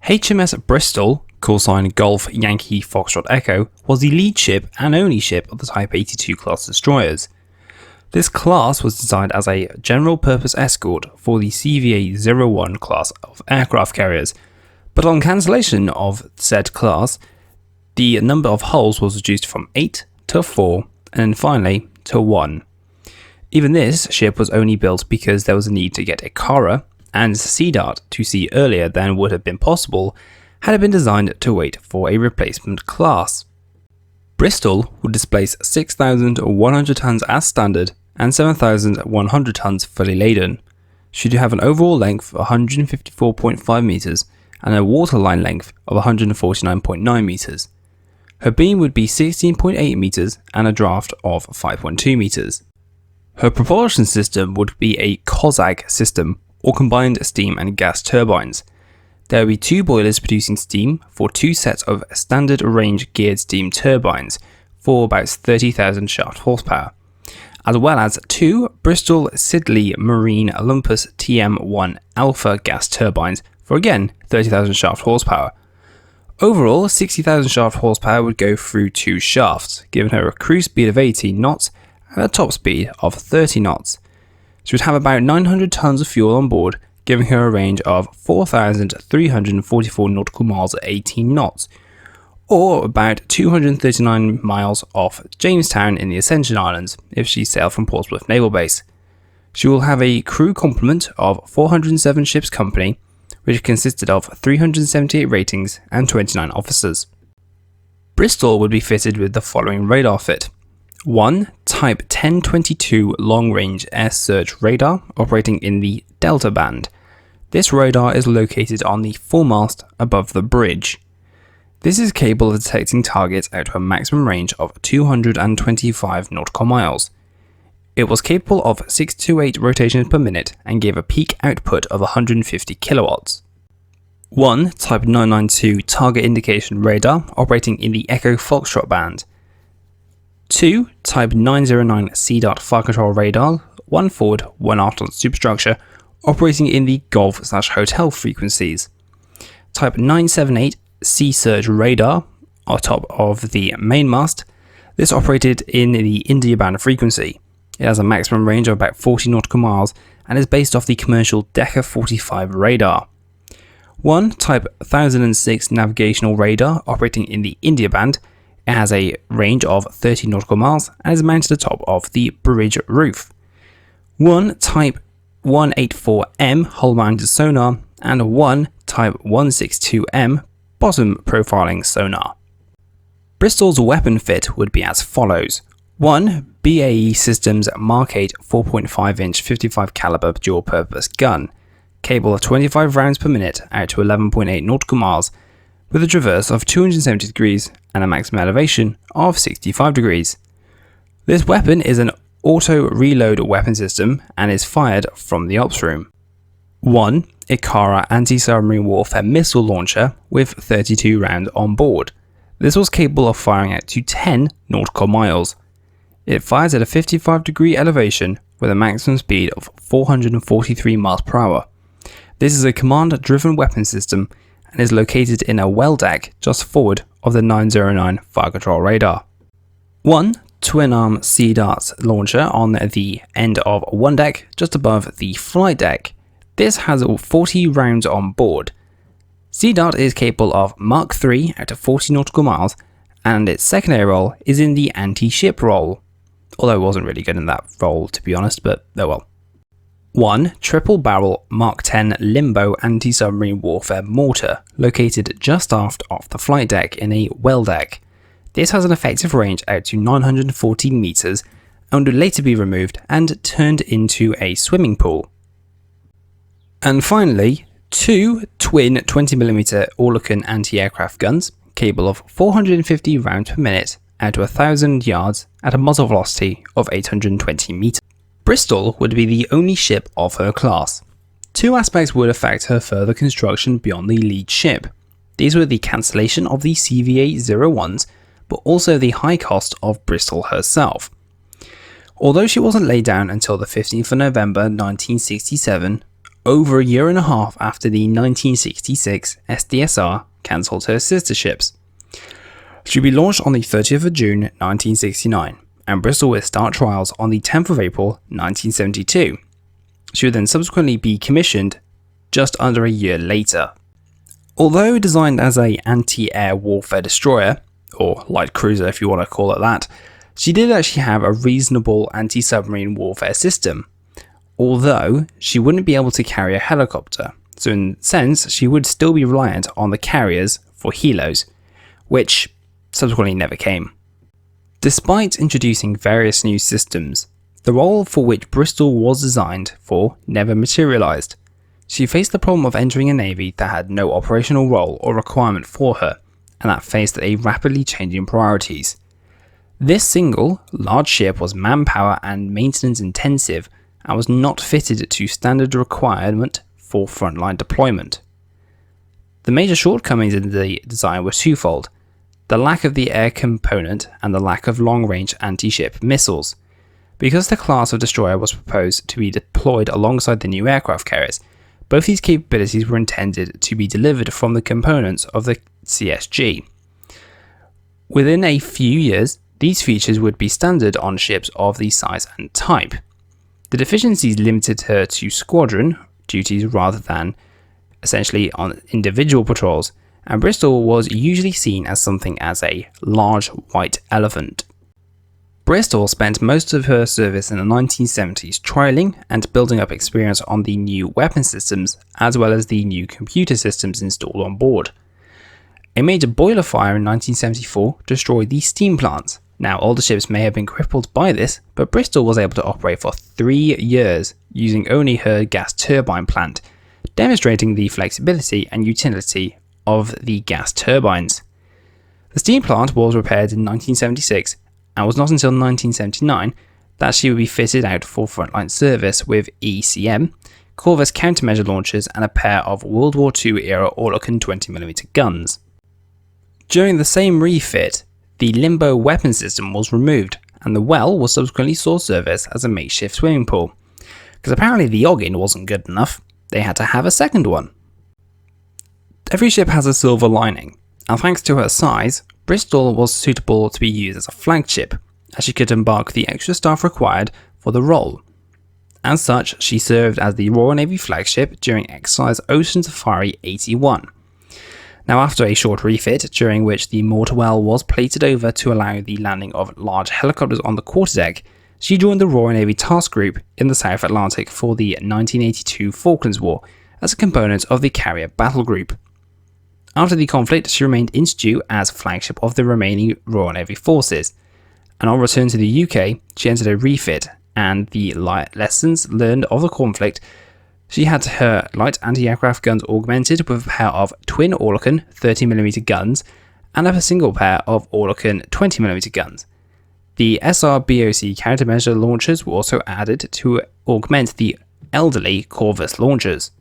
HMS Bristol, callsign Golf Yankee Foxtrot Echo, was the lead ship and only ship of the Type 82 class destroyers. This class was designed as a general-purpose escort for the CVA-01 class of aircraft carriers, but on cancellation of said class, the number of hulls was reduced from 8 to 4 and then finally to 1. Even this ship was only built because there was a need to get a Cara and Sea Dart to sea earlier than would have been possible had it been designed to wait for a replacement class. Bristol would displace 6,100 tons as standard and 7,100 tons fully laden. Should have an overall length of 154.5 meters and a waterline length of 149.9 meters. Her beam would be 16.8 meters and a draft of 5.2 meters. Her propulsion system would be a COSAG system, or combined steam and gas turbines. There would be 2 boilers producing steam for 2 sets of standard range geared steam turbines for about 30,000 shaft horsepower, as well as 2 Bristol Siddeley Marine Olympus TM1 Alpha gas turbines for again 30,000 shaft horsepower. Overall, 60,000 shaft horsepower would go through 2 shafts, giving her a cruise speed of 18 knots and a top speed of 30 knots. She would have about 900 tons of fuel on board, giving her a range of 4,344 nautical miles at 18 knots, or about 239 miles off Jamestown in the Ascension Islands if she sailed from Portsmouth Naval Base. She will have a crew complement of 407 ships company, which consisted of 378 ratings and 29 officers. Bristol would be fitted with the following radar fit. 1. Type 1022 long-range air search radar operating in the Delta band. This radar is located on the foremast above the bridge. This is capable of detecting targets out to a maximum range of 225 nautical miles. It was capable of 6 to 8 rotations per minute and gave a peak output of 150 kilowatts. 1. Type 992 target indication radar operating in the Echo Foxtrot band. 2. Type 909 Sea Dart fire control radar, 1 forward, 1 aft on superstructure, operating in the golf/hotel frequencies. Type 978 Sea Surge radar, on top of the mainmast. This operated in the India band frequency. It has a maximum range of about 40 nautical miles and is based off the commercial Decca 45 radar. 1. Type 1006 navigational radar operating in the India band. It has a range of 30 nautical miles and is mounted atop of the bridge roof. 1. Type 184M hull-mounted sonar and 1 Type 162M bottom profiling sonar. Bristol's weapon fit would be as follows. 1. BAE Systems Mark 8 4.5-inch 55 caliber dual-purpose gun, capable of 25 rounds per minute out to 11.8 nautical miles, with a traverse of 270 degrees and a maximum elevation of 65 degrees. This weapon is an auto-reload weapon system and is fired from the ops room. 1. Ikara anti-submarine warfare missile launcher with 32 rounds on board. This was capable of firing out to 10 nautical miles. It fires at a 55 degree elevation with a maximum speed of 443 miles per hour. This is a command-driven weapon system and is located in a well deck just forward of the 909 fire control radar. 1. Twin-arm Sea Dart launcher on the end of one deck just above the flight deck. This has 40 rounds on board. Sea Dart is capable of Mark 3 out of 40 nautical miles, and its secondary role is in the anti-ship role. Although it wasn't really good in that role, to be honest, but oh well. 1. Triple barrel Mark 10 Limbo anti-submarine warfare mortar, located just aft off the flight deck in a well deck. This has an effective range out to 914 meters and would later be removed and turned into a swimming pool. And finally, 2 twin 20mm Orlecan anti-aircraft guns, capable of 450 rounds per minute out to 1,000 yards at a muzzle velocity of 820 meters. Bristol would be the only ship of her class. 2 aspects would affect her further construction beyond the lead ship. These were the cancellation of the CVA-01s, but also the high cost of Bristol herself. Although she wasn't laid down until the 15th of November 1967, over a year and a half after the 1966 SDSR cancelled her sister ships. She would be launched on the 30th of June 1969, and Bristol would start trials on the 10th of April 1972. She would then subsequently be commissioned just under a year later. Although designed as an anti-air warfare destroyer, or light cruiser if you want to call it that, she did actually have a reasonable anti-submarine warfare system, although she wouldn't be able to carry a helicopter, so in a sense she would still be reliant on the carriers for helos, which subsequently never came. Despite introducing various new systems, the role for which Bristol was designed for never materialised. She faced the problem of entering a navy that had no operational role or requirement for her, and that faced a rapidly changing priorities. This single, large ship was manpower and maintenance intensive and was not fitted to standard requirement for frontline deployment. The major shortcomings in the design were twofold: the lack of the air component and the lack of long-range anti-ship missiles. Because the class of destroyer was proposed to be deployed alongside the new aircraft carriers, both these capabilities were intended to be delivered from the components of the CSG. Within a few years, these features would be standard on ships of the size and type. The deficiencies limited her to squadron duties rather than essentially on individual patrols, and Bristol was usually seen as something as a large white elephant. Bristol spent most of her service in the 1970s trialling and building up experience on the new weapon systems as well as the new computer systems installed on board. A major boiler fire in 1974 destroyed the steam plant. Now, older ships may have been crippled by this, but Bristol was able to operate for 3 years using only her gas turbine plant, demonstrating the flexibility and utility of the gas turbines. The steam plant was repaired in 1976, and was not until 1979 that she would be fitted out for frontline service with ECM, Corvus countermeasure launchers, and a pair of World War II era Orlokan 20mm guns. During the same refit, the Limbo weapon system was removed, and the well was subsequently saw service as a makeshift swimming pool. Because apparently the Oggin wasn't good enough, they had to have a second one. Every ship has a silver lining, and thanks to her size, Bristol was suitable to be used as a flagship, as she could embark the extra staff required for the role. As such, she served as the Royal Navy flagship during exercise Ocean Safari 81. Now, after a short refit, during which the mortar well was plated over to allow the landing of large helicopters on the quarterdeck, she joined the Royal Navy Task Group in the South Atlantic for the 1982 Falklands War as a component of the Carrier Battle Group. After the conflict, she remained in stew as flagship of the remaining Royal Navy forces, and on return to the UK, she entered a refit, and the lessons learned of the conflict, she had her light anti-aircraft guns augmented with a pair of twin Orlokan 30mm guns and a single pair of Orlokan 20mm guns. The SRBOC countermeasure launchers were also added to augment the elderly Corvus launchers.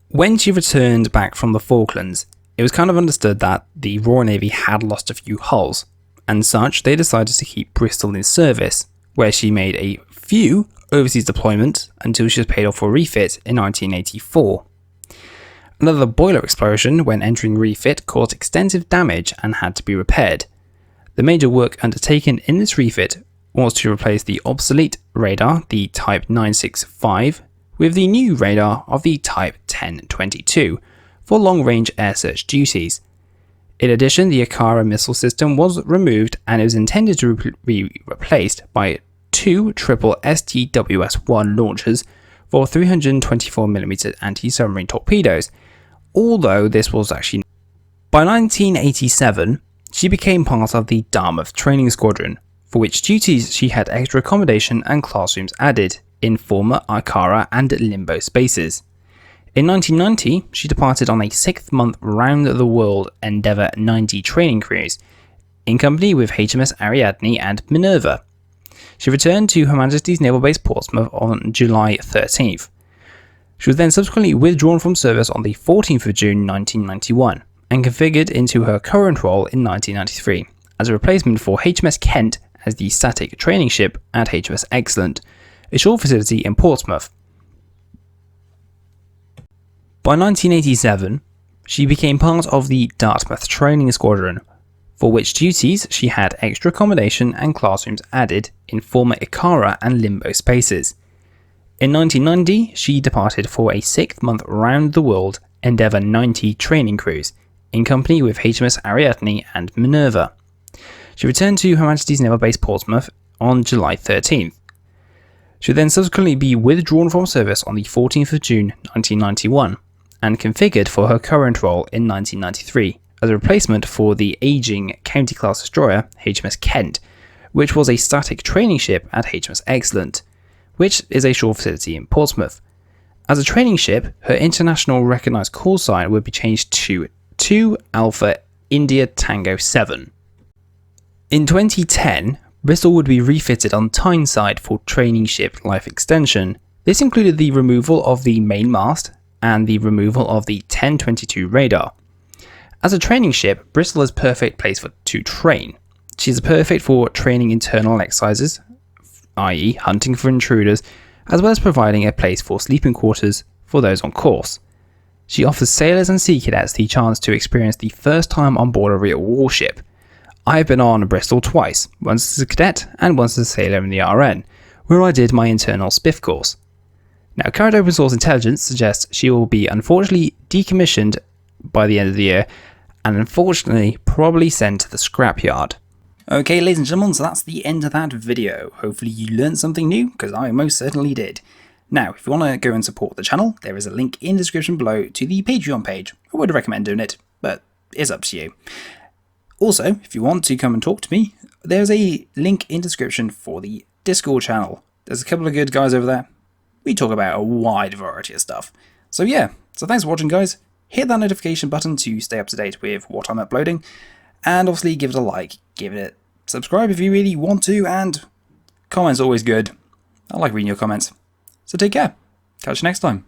When she returned back from the Falklands, it was kind of understood that the Royal Navy had lost a few hulls, and such they decided to keep Bristol in service, where she made a few overseas deployments until she was paid off for refit in 1984. Another boiler explosion when entering refit caused extensive damage and had to be repaired. The major work undertaken in this refit was to replace the obsolete radar, the Type 965, with the new radar of the Type 1022 for long-range air search duties. In addition, the Akara missile system was removed and it was intended to be replaced by 2 triple STWS-1 launchers for 324mm anti-submarine torpedoes, although this was actually... By 1987, she became part of the Dartmouth Training Squadron, for which duties she had extra accommodation and classrooms added in former Akara and Limbo spaces. In 1990, she departed on a 6-month round-the-world Endeavour 90 training cruise, in company with HMS Ariadne and Minerva. She returned to Her Majesty's Naval Base Portsmouth on July 13th. She was then subsequently withdrawn from service on the 14th of June 1991, and configured into her current role in 1993, as a replacement for HMS Kent as the static training ship at HMS Excellent, a shore facility in Portsmouth. By 1987, she became part of the Dartmouth Training Squadron, for which duties she had extra accommodation and classrooms added in former Ikara and Limbo spaces. In 1990, she departed for a 6-month round-the-world Endeavour 90 training cruise, in company with HMS Ariadne and Minerva. She returned to Her Majesty's Naval Base Portsmouth on July 13th. She would then subsequently be withdrawn from service on the 14th of June 1991, and configured for her current role in 1993 as a replacement for the ageing County-class destroyer HMS Kent, which was a static training ship at HMS Excellent, which is a shore facility in Portsmouth. As a training ship, her international recognised call sign would be changed to 2 Alpha India Tango 7. In 2010, Bristol would be refitted on Tyneside for training ship life extension. This included the removal of the main mast and the removal of the 1022 radar. As a training ship, Bristol is a perfect place to train. She is perfect for training internal exercises, i.e. hunting for intruders, as well as providing a place for sleeping quarters for those on course. She offers sailors and sea cadets the chance to experience the first time on board a real warship. I have been on Bristol twice, once as a cadet and once as a sailor in the RN, where I did my internal SPIF course. Now, current open source intelligence suggests she will be unfortunately decommissioned by the end of the year, and unfortunately probably sent to the scrapyard. Okay, ladies and gentlemen, so that's the end of that video. Hopefully you learned something new, because I most certainly did. Now, if you want to go and support the channel, there is a link in the description below to the Patreon page. I would recommend doing it, but it's up to you. Also, if you want to come and talk to me, there's a link in the description for the Discord channel. There's a couple of good guys over there. We talk about a wide variety of stuff. So yeah, so thanks for watching, guys. Hit that notification button to stay up to date with what I'm uploading, and obviously give it a like, give it a subscribe if you really want to, and comments are always good. I like reading your comments. So take care. Catch you next time.